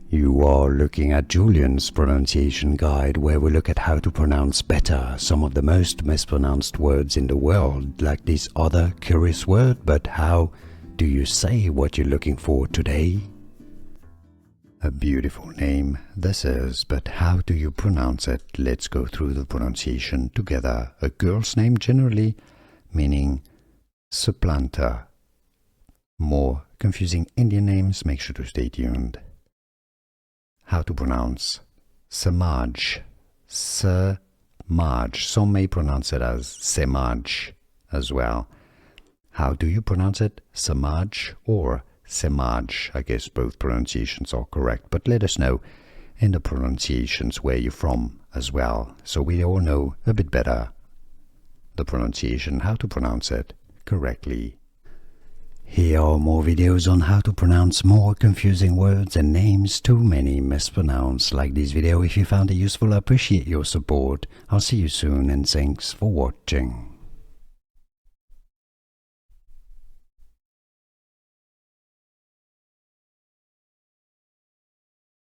You are looking at Julian's pronunciation guide, where we look at how to pronounce better some of the most mispronounced words in the world, like this other curious word. But how do you say what you're looking for today? A beautiful name this is, but how do you pronounce it? Let's go through the pronunciation together. A girl's name generally meaning supplanter. More confusing Indian names, make sure to stay tuned. How to pronounce Semaj. Semaj. Some may pronounce it as Semaj as well. How do you pronounce it? Semaj or Semaj? I guess both pronunciations are correct, but let us know in the pronunciations where you're from as well, so we all know a bit better the pronunciation, how to pronounce it correctly. Here are more videos on how to pronounce more confusing words and names too many mispronounced. Like this video if you found it useful. I appreciate your support. I'll see you soon and thanks for watching.